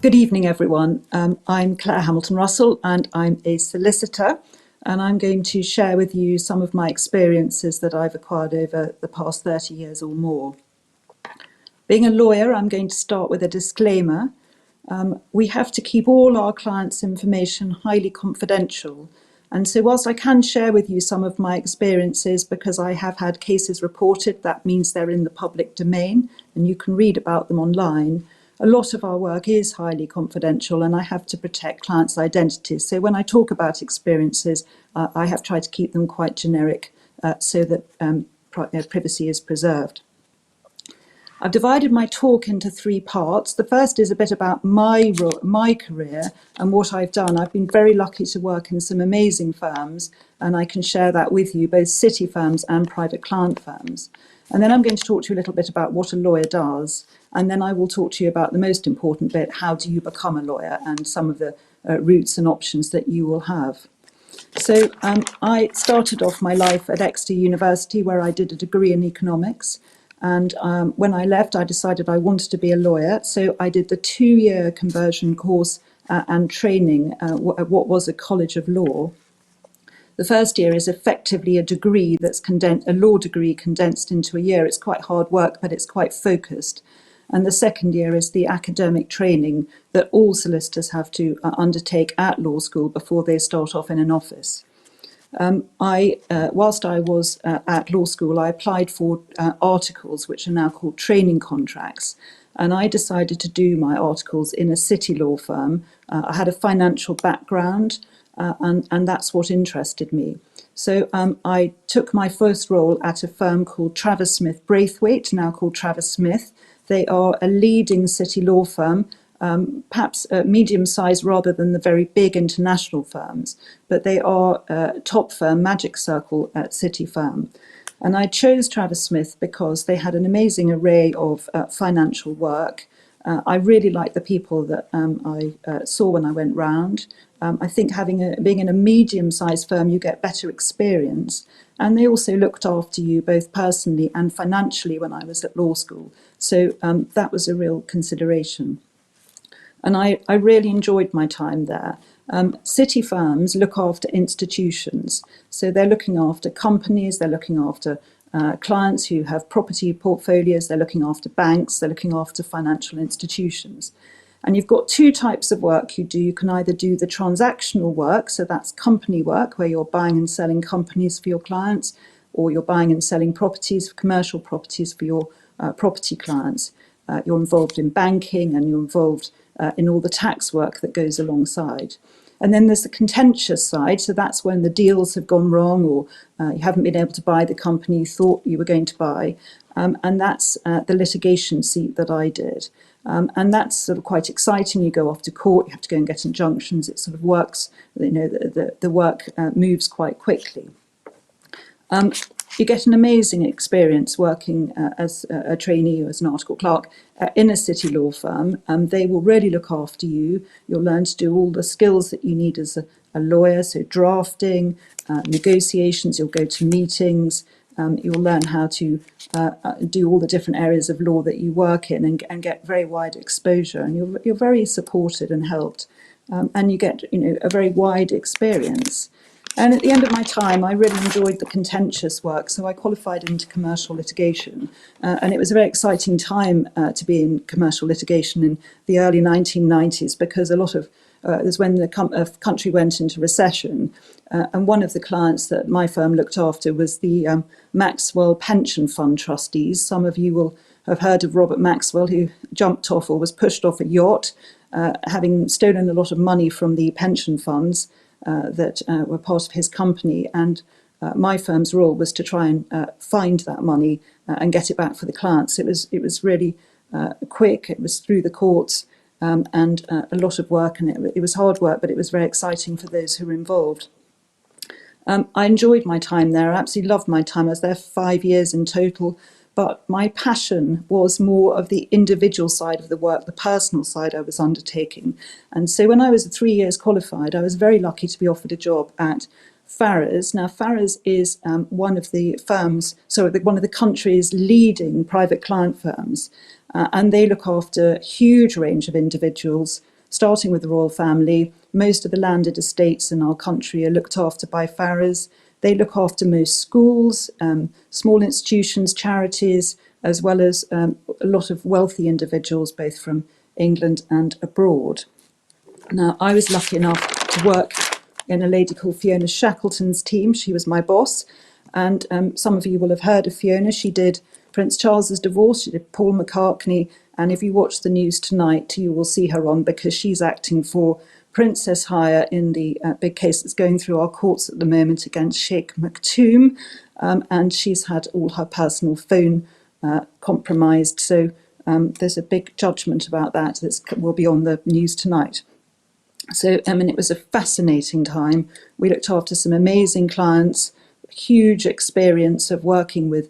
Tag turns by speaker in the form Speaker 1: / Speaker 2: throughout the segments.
Speaker 1: Good evening, everyone. I'm Claire Hamilton-Russell and I'm a solicitor, and I'm going to share with you some of my experiences that I've acquired over the past 30 years or more. Being a lawyer, I'm going to start with a disclaimer. We have to keep all our clients' information highly confidential. And so whilst I can share with you some of my experiences because I have had cases reported, that means they're in the public domain and you can read about them online. A lot of our work is highly confidential and I have to protect clients' identities. So when I talk about experiences, I have tried to keep them quite generic so that privacy is preserved. I've divided my talk into three parts. The first is a bit about my career and what I've done. I've been very lucky to work in some amazing firms, and I can share that with you, both city firms and private client firms. And then I'm going to talk to you a little bit about what a lawyer does. And then I will talk to you about the most important bit, how do you become a lawyer, and some of the routes and options that you will have. So I started off my life at Exeter University, where I did a degree in economics. And when I left, I decided I wanted to be a lawyer. So I did the 2-year conversion course and training at what was a college of law. The first year is effectively a degree that's a law degree condensed into a year. It's quite hard work, but it's quite focused. And the second year is the academic training that all solicitors have to undertake at law school before they start off in an office. Whilst I was at law school, I applied for articles, which are now called training contracts. And I decided to do my articles in a city law firm. I had a financial background, and that's what interested me. So I took my first role at a firm called Travers Smith Braithwaite, now called Travers Smith. They are a leading city law firm, perhaps medium-sized rather than the very big international firms, but they are a top firm, Magic Circle city firm. And I chose Travers Smith because they had an amazing array of financial work. I really liked the people that I saw when I went round. I think being in a medium-sized firm, you get better experience. And they also looked after you both personally and financially when I was at law school. So that was a real consideration. And I really enjoyed my time there. City firms look after institutions. So they're looking after companies, they're looking after clients who have property portfolios, they're looking after banks, they're looking after financial institutions. And you've got two types of work you do. You can either do the transactional work, so that's company work, where you're buying and selling companies for your clients, or you're buying and selling properties, commercial properties for your property clients. You're involved in banking and you're involved in all the tax work that goes alongside. And then there's the contentious side, so that's when the deals have gone wrong or you haven't been able to buy the company you thought you were going to buy, and that's the litigation seat that I did. And that's sort of quite exciting. You go off to court, you have to go and get injunctions, it sort of works, the work moves quite quickly. You get an amazing experience working as a trainee or as an article clerk in a city law firm. They will really look after you. You'll learn to do all the skills that you need as a lawyer, so drafting, negotiations, you'll go to meetings, you'll learn how to do all the different areas of law that you work in and get very wide exposure. And you're very supported and helped, and you get a very wide experience. And at the end of my time, I really enjoyed the contentious work, so I qualified into commercial litigation. And it was a very exciting time to be in commercial litigation in the early 1990s, because a lot of it was when the country went into recession. And one of the clients that my firm looked after was the Maxwell Pension Fund trustees. Some of you will have heard of Robert Maxwell, who jumped off or was pushed off a yacht, having stolen a lot of money from the pension funds that were part of his company, and my firm's role was to try and find that money and get it back for the clients. It was really quick. It was through the courts and a lot of work, and it was hard work, but it was very exciting for those who were involved. I enjoyed my time there. I absolutely loved my time. I was there for 5 years in total. But my passion was more of the individual side of the work, the personal side I was undertaking. And so when I was 3 years qualified, I was very lucky to be offered a job at Farrers. Now, Farrers is one of the one of the country's leading private client firms, and they look after a huge range of individuals, starting with the royal family. Most of the landed estates in our country are looked after by Farrers. They look after most schools, small institutions, charities, as well as a lot of wealthy individuals, both from England and abroad. Now, I was lucky enough to work in a lady called Fiona Shackleton's team. She was my boss. And some of you will have heard of Fiona. She did Prince Charles's divorce, she did Paul McCartney. And if you watch the news tonight, you will see her on, because she's acting for Princess Haya in the big case that's going through our courts at the moment against Sheikh Maktoum. And she's had all her personal phone compromised. So there's a big judgment about that that will be on the news tonight. So, it was a fascinating time. We looked after some amazing clients, huge experience of working with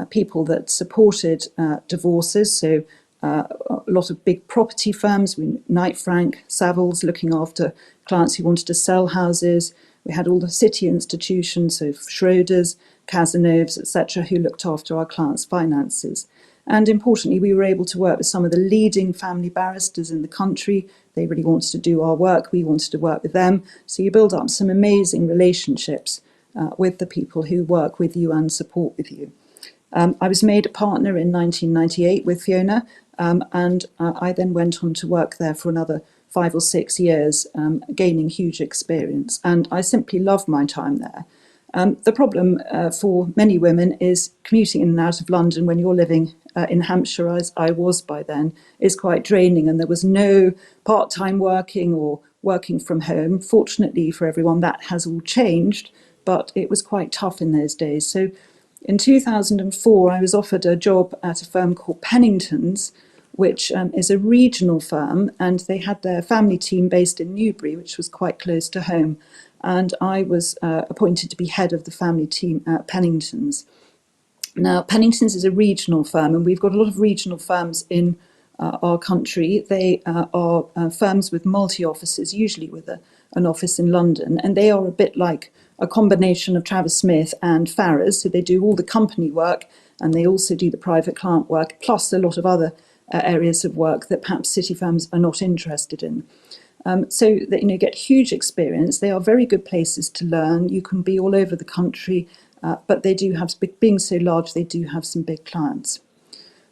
Speaker 1: people that supported divorces. So, a lot of big property firms, Knight Frank, Savills, looking after clients who wanted to sell houses. We had all the city institutions, so Schroders, Casanoves, etc., who looked after our clients' finances. And importantly, we were able to work with some of the leading family barristers in the country. They really wanted to do our work. We wanted to work with them. So you build up some amazing relationships with the people who work with you and support with you. I was made a partner in 1998 with Fiona, and I then went on to work there for another 5 or 6 years, gaining huge experience. And I simply loved my time there. The problem for many women is commuting in and out of London when you're living in Hampshire, as I was by then, is quite draining, and there was no part-time working or working from home. Fortunately for everyone, that has all changed, but it was quite tough in those days. So in 2004, I was offered a job at a firm called Pennington's, which is a regional firm, and they had their family team based in Newbury, which was quite close to home. And I was appointed to be head of the family team at Pennington's. Now, Pennington's is a regional firm, and we've got a lot of regional firms in our country. They are firms with multi-offices, usually with an office in London, and they are a bit like a combination of Travers Smith and Farrers. So they do all the company work, and they also do the private client work, plus a lot of other areas of work that perhaps city firms are not interested in. So that you get huge experience. They are very good places to learn. You can be all over the country, but they do have, being so large, they do have some big clients.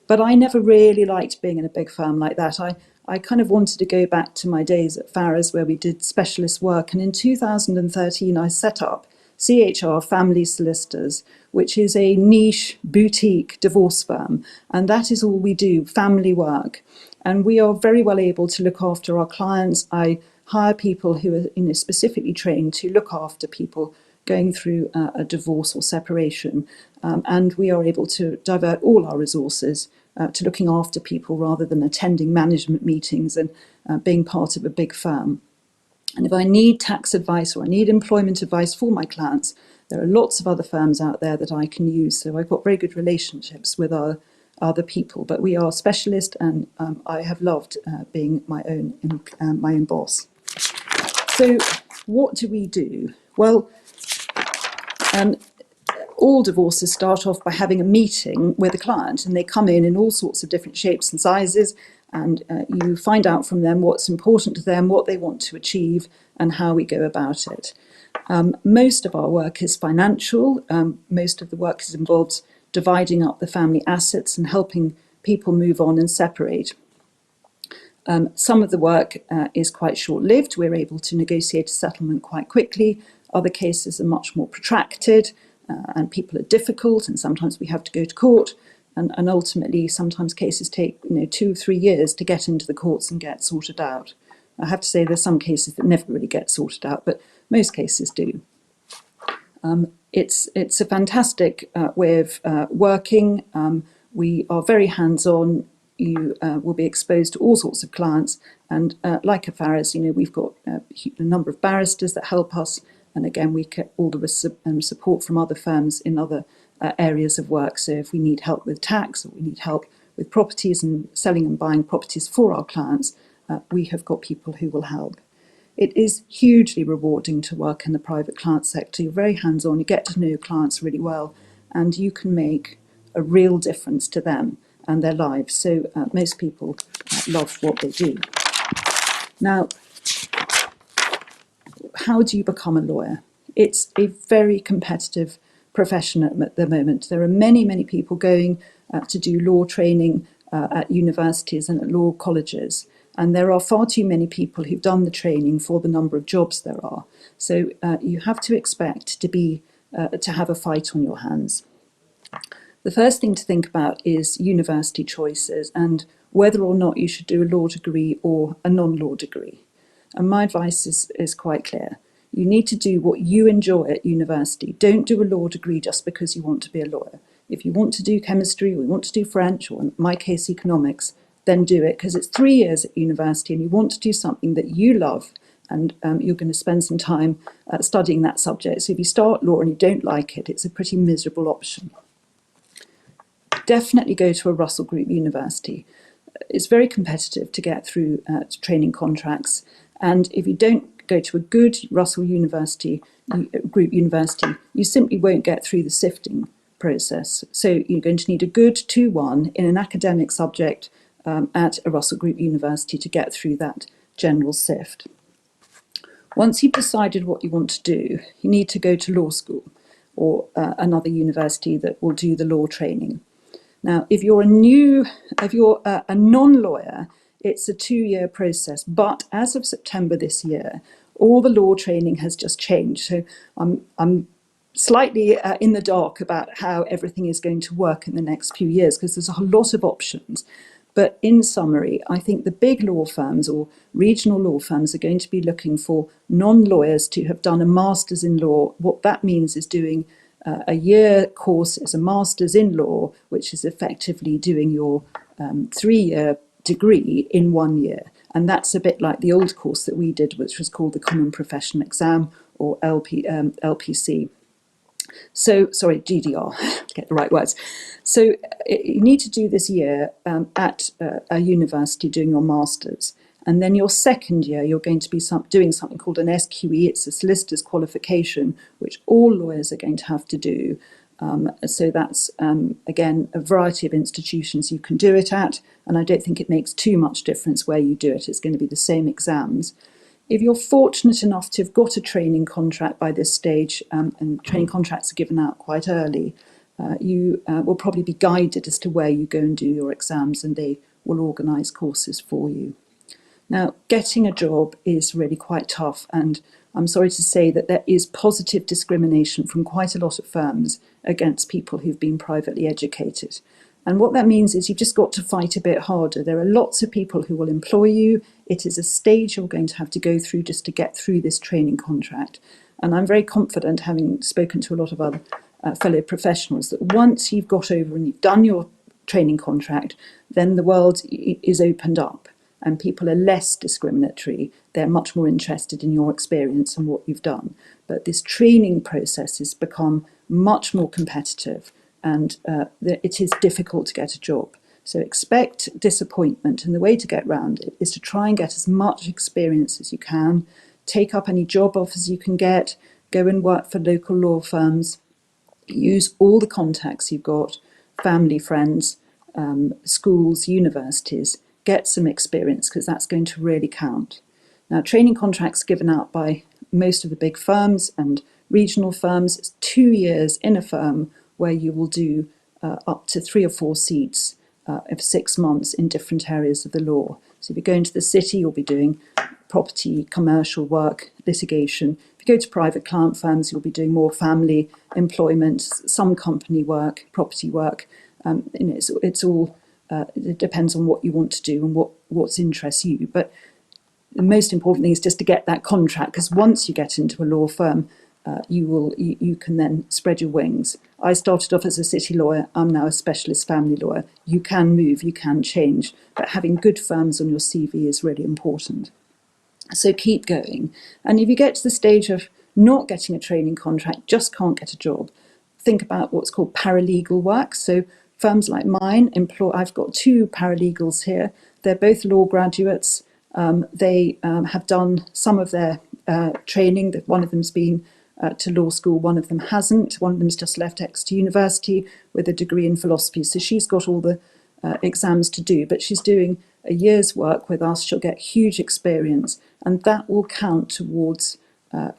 Speaker 1: But I never really liked being in a big firm like that. I kind of wanted to go back to my days at Farrers, where we did specialist work. And in 2013, I set up CHR Family Solicitors, which is a niche boutique divorce firm. And that is all we do, family work. And we are very well able to look after our clients. I hire people who are specifically trained to look after people going through a divorce or separation. And we are able to divert all our resources to looking after people rather than attending management meetings and being part of a big firm. And if I need tax advice or I need employment advice for my clients, there are lots of other firms out there that I can use. So I've got very good relationships with our other people, but we are specialist, and I have loved being my own boss. So what do we do? Well, all divorces start off by having a meeting with a client, and they come in all sorts of different shapes and sizes, and you find out from them what's important to them, what they want to achieve, and how we go about it. Most of our work is financial. Most of the work involves dividing up the family assets and helping people move on and separate. Some of the work is quite short-lived. We're able to negotiate a settlement quite quickly. Other cases are much more protracted, and people are difficult, and sometimes we have to go to court. And ultimately, sometimes cases take 2 or 3 years to get into the courts and get sorted out. I have to say there's some cases that never really get sorted out, but most cases do. It's a fantastic way of working. We are very hands-on. You will be exposed to all sorts of clients, and like a Farrers, we've got a number of barristers that help us, and again we get all the support from other firms in other areas of work. So if we need help with tax, or we need help with properties and selling and buying properties for our clients, we have got people who will help. It is hugely rewarding to work in the private client sector. You're very hands-on, you get to know your clients really well, and you can make a real difference to them and their lives. So most people love what they do. Now, how do you become a lawyer? It's a very competitive profession at the moment. There are many, many people going to do law training at universities and at law colleges. And there are far too many people who've done the training for the number of jobs there are. So you have to expect to have a fight on your hands. The first thing to think about is university choices and whether or not you should do a law degree or a non-law degree. And my advice is quite clear. You need to do what you enjoy at university. Don't do a law degree just because you want to be a lawyer. If you want to do chemistry or you want to do French, or in my case economics, then do it, because it's 3 years at university and you want to do something that you love, and you're going to spend some time studying that subject. So if you start law and you don't like it, it's a pretty miserable option. Definitely go to a Russell Group university. It's very competitive to get through training contracts, and if you don't go to a good Russell Group university, you simply won't get through the sifting process. So you're going to need a good 2-1 in an academic subject at a Russell Group university to get through that general sift. Once you've decided what you want to do, you need to go to law school or another university that will do the law training. Now, if you're a non-lawyer, it's a 2-year process. But as of September this year, all the law training has just changed. So I'm slightly in the dark about how everything is going to work in the next few years, because there's a lot of options. But in summary, I think the big law firms or regional law firms are going to be looking for non-lawyers to have done a master's in law. What that means is doing a year course as a master's in law, which is effectively doing your 3-year degree in 1 year. And that's a bit like the old course that we did, which was called the Common Professional Exam, or LPC. So, sorry, GDR, to get the right words. So you need to do this year at a university doing your master's. And then your second year, you're going to be doing something called an SQE. It's a solicitor's qualification, which all lawyers are going to have to do. So that's, again, a variety of institutions you can do it at. And I don't think it makes too much difference where you do it. It's going to be the same exams. If you're fortunate enough to have got a training contract by this stage, and training contracts are given out quite early, you will probably be guided as to where you go and do your exams, and they will organise courses for you. Now, getting a job is really quite tough, and I'm sorry to say that there is positive discrimination from quite a lot of firms against people who've been privately educated. And what that means is you've just got to fight a bit harder. There are lots of people who will employ you. It is a stage you're going to have to go through just to get through this training contract. And I'm very confident, having spoken to a lot of other fellow professionals, that once you've got over and you've done your training contract, then the world is opened up and people are less discriminatory. They're much more interested in your experience and what you've done. But this training process has become much more competitive, and it is difficult to get a job. So expect disappointment, and the way to get around it is to try and get as much experience as you can, take up any job offers you can get, go and work for local law firms, use all the contacts you've got, family, friends, schools, universities, get some experience, because that's going to really count. Now, training contracts given out by most of the big firms and regional firms, it's 2 years in a firm where you will do up to 3 or 4 seats of 6 months in different areas of the law. So if you go into the city, you'll be doing property, commercial work, litigation. If you go to private client firms, you'll be doing more family, employment, some company work, property work. It's all, it depends on what you want to do and what interests you. But the most important thing is just to get that contract, because once you get into a law firm, you can then spread your wings. I started off as a city lawyer. I'm now a specialist family lawyer. You can move, you can change, but having good firms on your CV is really important. So keep going. And if you get to the stage of not getting a training contract, just can't get a job, think about what's called paralegal work. So firms like mine I've got 2 paralegals here. They're both law graduates. They have done some of their training. One of them's been to law school, one of them hasn't. One of them's just left Exeter University with a degree in philosophy. So she's got all the exams to do, but she's doing a year's work with us. She'll get huge experience, and that will count towards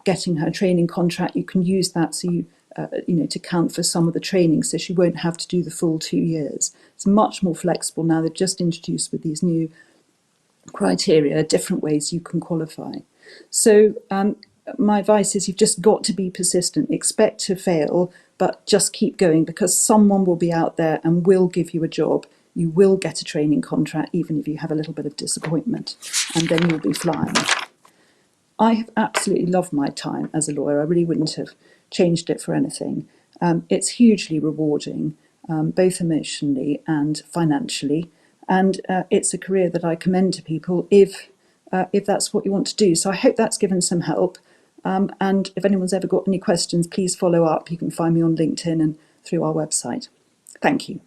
Speaker 1: getting her training contract. You can use that so to count for some of the training, so she won't have to do the full 2 years. It's much more flexible now. They've just introduced with these new criteria different ways you can qualify. So my advice is you've just got to be persistent. Expect to fail, but just keep going, because someone will be out there and will give you a job. You will get a training contract, even if you have a little bit of disappointment, and then you'll be flying. I have absolutely loved my time as a lawyer. I really wouldn't have changed it for anything. It's hugely rewarding, both emotionally and financially, and it's a career that I commend to people if that's what you want to do. So I hope that's given some help. And if anyone's ever got any questions, please follow up. You can find me on LinkedIn and through our website. Thank you.